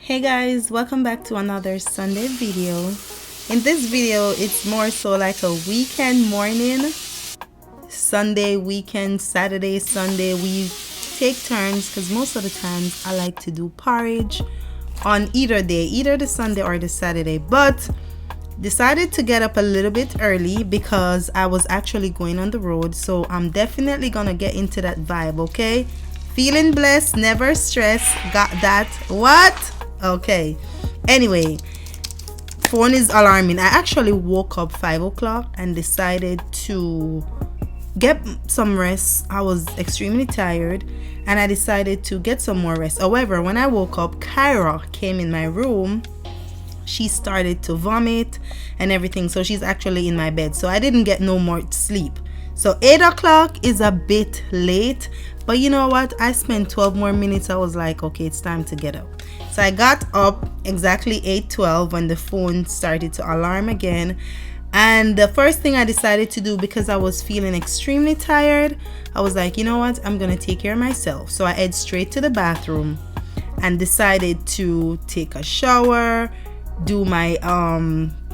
Hey guys, welcome back to another Sunday video. In this video, it's more so like a weekend morning. Sunday, weekend, Saturday, Sunday, we take turns because most of the times I like to do porridge on either day, either the Sunday or the Saturday, but decided to get up a little bit early because I was actually going on the road. So I'm definitely gonna get into that vibe, okay? Feeling blessed, never stressed. Got that? What? Okay. Anyway, phone is alarming. I actually woke up 5 o'clock and decided to get some rest. I was extremely tired and I decided to get some more rest. However, when I woke up, Kyra came in my room. She started to vomit and everything, so she's actually in my bed, so I didn't get no more sleep. So 8 o'clock is a bit late, but you know what, I spent 12 more minutes. I was like, okay, it's time to get up. So I got up exactly 8:12 when the phone started to alarm again. And the first thing I decided to do, because I was feeling extremely tired, I was like, you know what, I'm gonna take care of myself. So I head straight to the bathroom and decided to take a shower, do my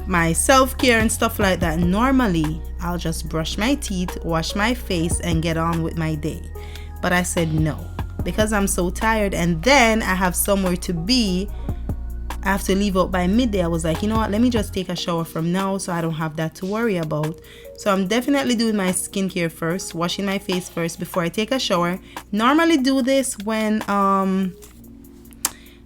my self-care and stuff like that. Normally I'll just brush my teeth, wash my face and get on with my day, but I said no, because I'm so tired and then I have somewhere to be. I have to leave out by midday. I was like, you know what, let me just take a shower from now so I don't have that to worry about. So I'm definitely doing my skincare first, washing my face first before I take a shower. Normally do this when I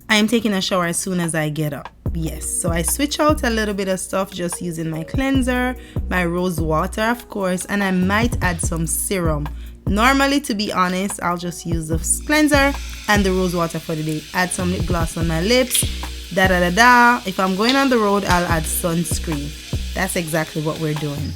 am taking a shower as soon as I get up. Yes, so I switch out a little bit of stuff, just using my cleanser, my rose water of course, and I might add some serum. Normally, to be honest, I'll just use the cleanser and the rose water for the day. Add some lip gloss on my lips, If I'm going on the road, I'll add sunscreen. That's exactly what we're doing.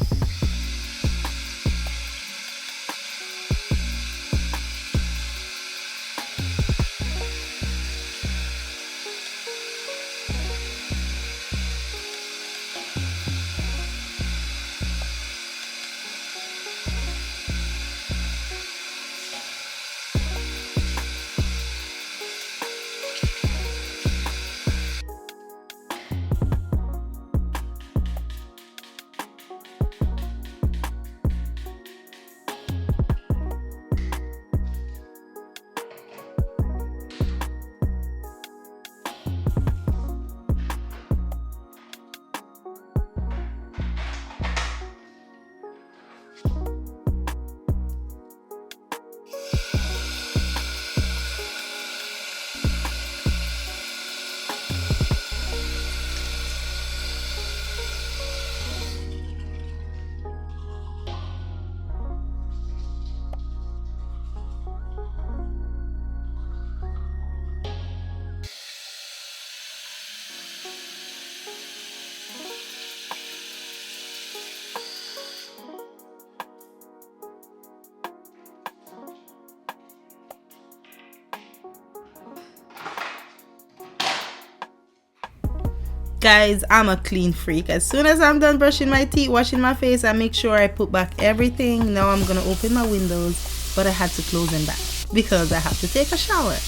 Guys, I'm a clean freak. As soon as I'm done brushing my teeth, washing my face, I make sure I put back everything. Now I'm gonna open my windows, but I had to close them back because I have to take a shower.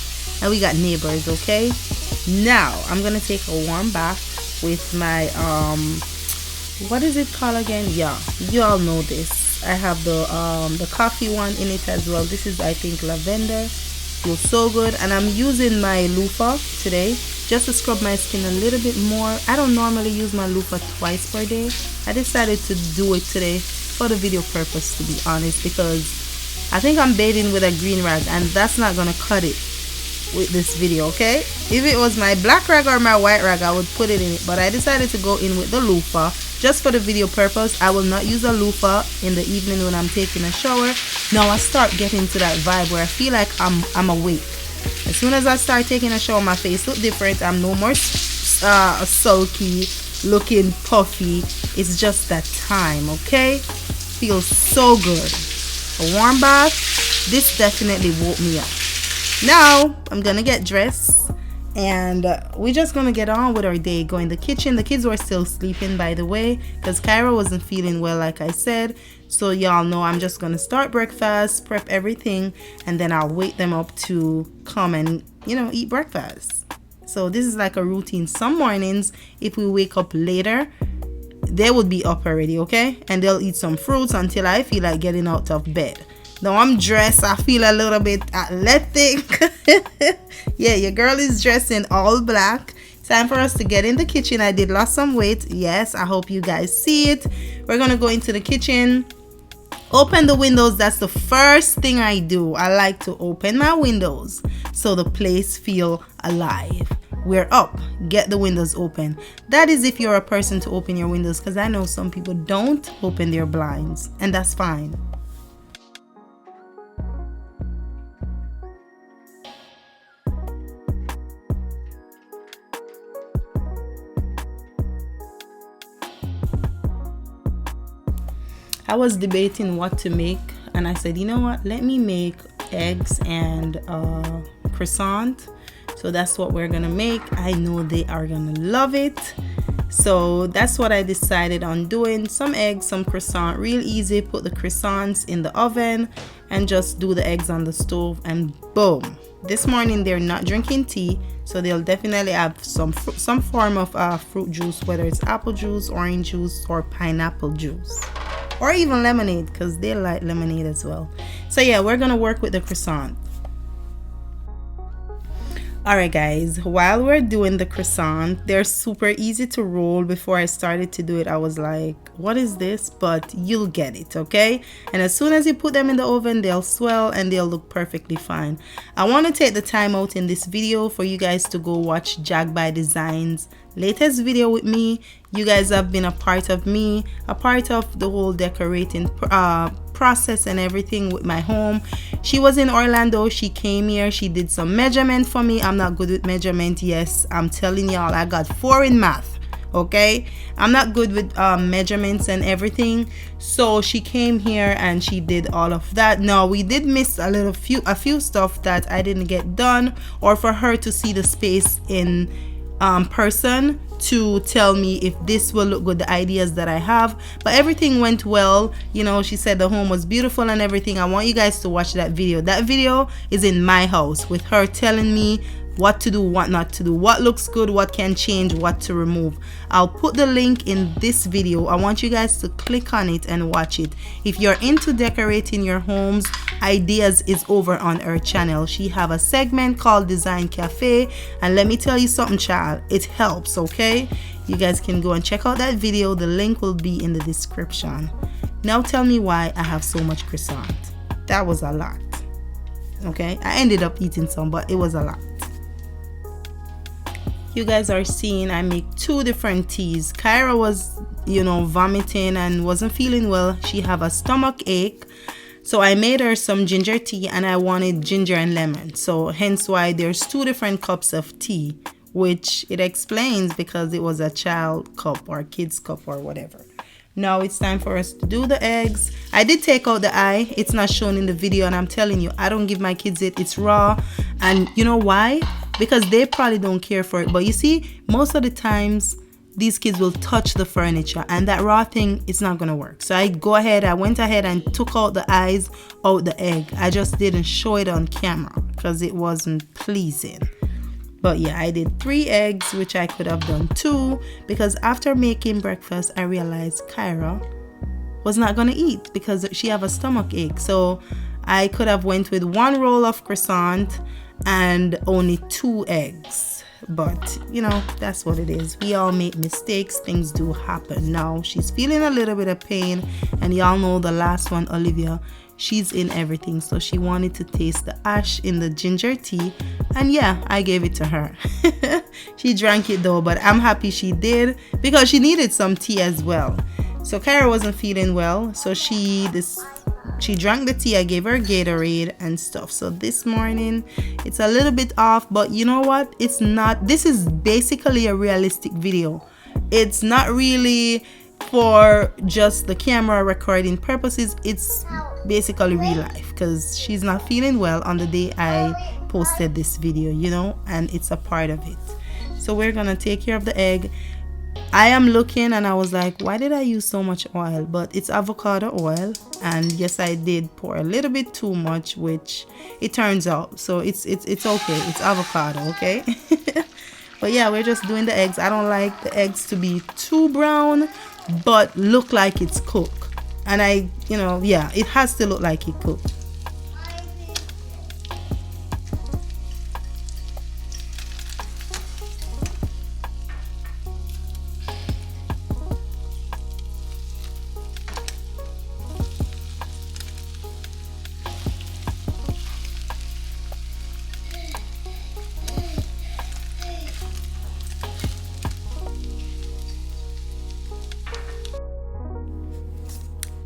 And we got neighbors, okay? Now I'm gonna take a warm bath with my what is it called again? Yeah, you all know this. I have the coffee one in it as well. This is, I think, lavender. Feels so good. And I'm using my loofah today just to scrub my skin a little bit more. I don't normally use my loofah twice per day. I decided to do it today for the video purpose, to be honest, because I think I'm bathing with a green rag and that's not gonna cut it with this video, okay? If it was my black rag or my white rag, I would put it in it, but I decided to go in with the loofah just for the video purpose. I will not use a loofah in the evening when I'm taking a shower. Now I start getting to that vibe where I feel like I'm awake. As soon as I start taking a shower, my face look different. I'm no more sulky, looking puffy. It's just that time, okay? Feels so good. A warm bath, this definitely woke me up. Now I'm gonna get dressed and we're just gonna get on with our day. Go in the kitchen. The kids were still sleeping, by the way, because Kyra wasn't feeling well, like I said. So y'all know I'm just gonna start breakfast, prep everything, and then I'll wake them up to come and, you know, eat breakfast. So this is like a routine. Some mornings, if we wake up later, they would be up already, okay? And they'll eat some fruits until I feel like getting out of bed. Now I'm dressed, I feel a little bit athletic. Yeah, your girl is dressed in all black. Time for us to get in the kitchen. I did lost some weight. Yes, I hope you guys see it. We're gonna go into the kitchen, open the windows. That's the first thing I do. I like to open my windows so the place feel alive. We're up, get the windows open. That is if you're a person to open your windows, because I know some people don't open their blinds, and that's fine. I was debating what to make, and I said, you know what, let me make eggs and croissant. So that's what we're gonna make. I know they are gonna love it. So that's what I decided on doing. Some eggs, some croissant, real easy. Put the croissants in the oven and just do the eggs on the stove, and boom. This morning they're not drinking tea, so they'll definitely have some form of fruit juice, whether it's apple juice, orange juice, or pineapple juice, or even lemonade, because they like lemonade as well. So yeah, we're gonna work with the croissant. Alright guys, while we're doing the croissant, they're super easy to roll. Before I started to do it, I was like, what is this? But you'll get it, okay? And as soon as you put them in the oven, they'll swell and they'll look perfectly fine. I want to take the time out in this video for you guys to go watch Jag by Designs latest video with me. You guys have been a part of me, a part of the whole decorating process and everything with my home. She was in Orlando. She came here, she did some measurement for me. I'm not good with measurement. Yes, I'm telling y'all, I got 4 in math, okay? I'm not good with measurements and everything. So she came here and she did all of that. Now we did miss a few stuff that I didn't get done, or for her to see the space in person to tell me if this will look good, the ideas that I have. But everything went well. You know, she said the home was beautiful and everything. I want you guys to watch that video. That video is in my house with her telling me what to do, what not to do, what looks good, what can change, what to remove. I'll put the link in this video. I want you guys to click on it and watch it. If you're into decorating your homes, ideas is over on her channel. She have a segment called Design Cafe, and let me tell you something, child, it helps, okay? You guys can go and check out that video. The link will be in the description. Now tell me why I have so much croissant. That was a lot, okay? I ended up eating some, but it was a lot. You guys are seeing I make 2 different teas. Kyra was, you know, vomiting and wasn't feeling well. She have a stomach ache. So I made her some ginger tea, and I wanted ginger and lemon. So hence why there's 2 different cups of tea, which it explains because it was a child cup or kid's cup or whatever. Now it's time for us to do the eggs. I did take out the eye. It's not shown in the video, and I'm telling you, I don't give my kids it. It's raw. And you know why? Because they probably don't care for it. But you see, most of the times these kids will touch the furniture, and that raw thing, it's not gonna work. So I went ahead and took out the eyes out the egg. I just didn't show it on camera because it wasn't pleasing. But yeah, I did 3 eggs, which I could have done 2, because after making breakfast, I realized Kyra was not gonna eat because she have a stomach ache. So I could have went with 1 roll of croissant and only 2 eggs. But you know, that's what it is. We all make mistakes. Things do happen. Now she's feeling a little bit of pain, and y'all know the last one, Olivia, she's in everything. So she wanted to taste the ash in the ginger tea, and yeah, I gave it to her. She drank it though, but I'm happy she did because she needed some tea as well. So Kyra wasn't feeling well, so she drank the tea. I gave her Gatorade and stuff. So this morning it's a little bit off, but you know what, it's not, this is basically a realistic video. It's not really for just the camera recording purposes. It's basically real life because she's not feeling well on the day I posted this video, you know, and it's a part of it. So we're gonna take care of the egg. I am looking and I was like, why did I use so much oil? But it's avocado oil, and yes, I did pour a little bit too much, which it turns out, so it's okay. It's avocado, okay? But yeah, we're just doing the eggs. I don't like the eggs to be too brown but look like it's cooked. And yeah, it has to look like it cooked.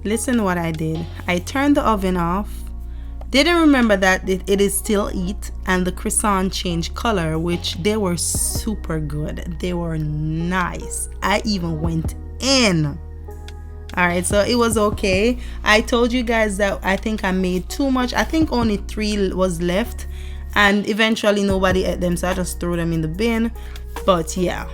Listen what I did. I turned the oven off. Didn't remember that it is still heat, and the croissant changed color, which they were super good. They were nice. I even went in. All right, so it was okay. I told you guys that I think I made too much. I think only 3 was left, and eventually nobody ate them, so I just threw them in the bin. But yeah,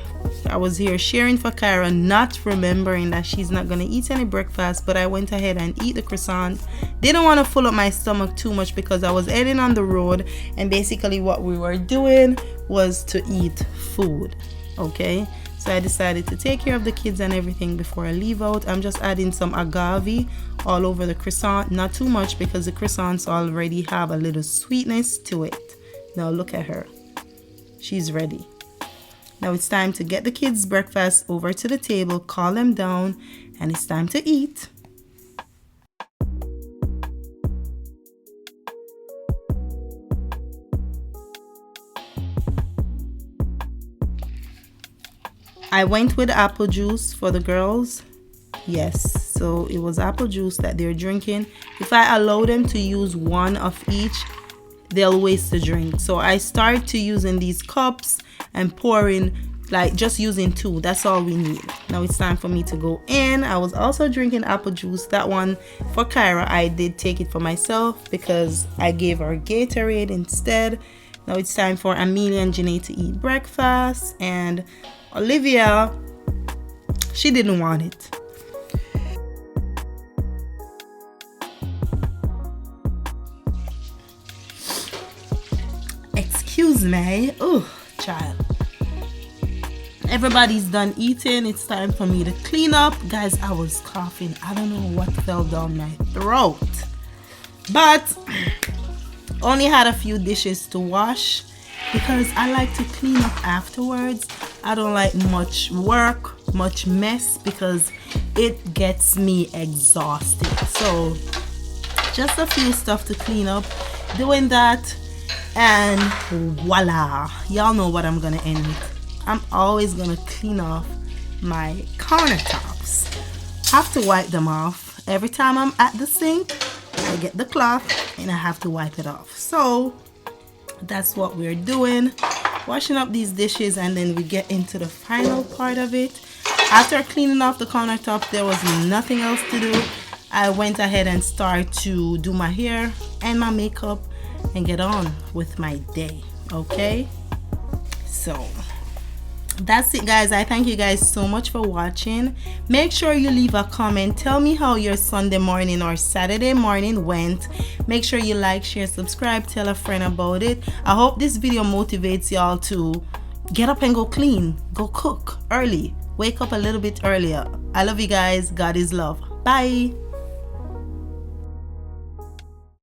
I was here sharing for Kyra, not remembering that she's not gonna eat any breakfast, but I went ahead and eat the croissant. Didn't want to fill up my stomach too much because I was heading on the road, and basically what we were doing was to eat food. Okay, so I decided to take care of the kids and everything before I leave out. I'm just adding some agave all over the croissant, not too much because the croissants already have a little sweetness to it. Now look at her, she's ready. Now it's time to get the kids' breakfast over to the table, call them down, and it's time to eat. I went with apple juice for the girls. Yes, so it was apple juice that they're drinking. If I allow them to use one of each, they'll waste the drink. So I start to using these cups and pouring, like just using 2. That's all we need. Now it's time for me to go in. I was also drinking apple juice. That one for Kyra, I did take it for myself because I gave her Gatorade instead. Now it's time for Amelia and Janae to eat breakfast, and Olivia, she didn't want it. Excuse me. Oh, child. Everybody's done eating. It's time for me to clean up. Guys, I was coughing. I don't know what fell down my throat. But only had a few dishes to wash because I like to clean up afterwards. I don't like much work, much mess, because it gets me exhausted. So just a few stuff to clean up. Doing that, and voila, y'all know what I'm gonna end with. I'm always gonna clean off my countertops. Have to wipe them off every time I'm at the sink. I get the cloth and I have to wipe it off. So that's what we're doing, washing up these dishes, and then we get into the final part of it. After cleaning off the countertop, there was nothing else to do. I went ahead and started to do my hair and my makeup and get on with my day. Okay, so that's it, guys. I thank you guys so much for watching. Make sure you leave a comment. Tell me how your Sunday morning or Saturday morning went. Make sure you like, share, subscribe, tell a friend about it. I hope this video motivates y'all to get up and go clean, go cook early, wake up a little bit earlier. I love you guys. God is love. Bye.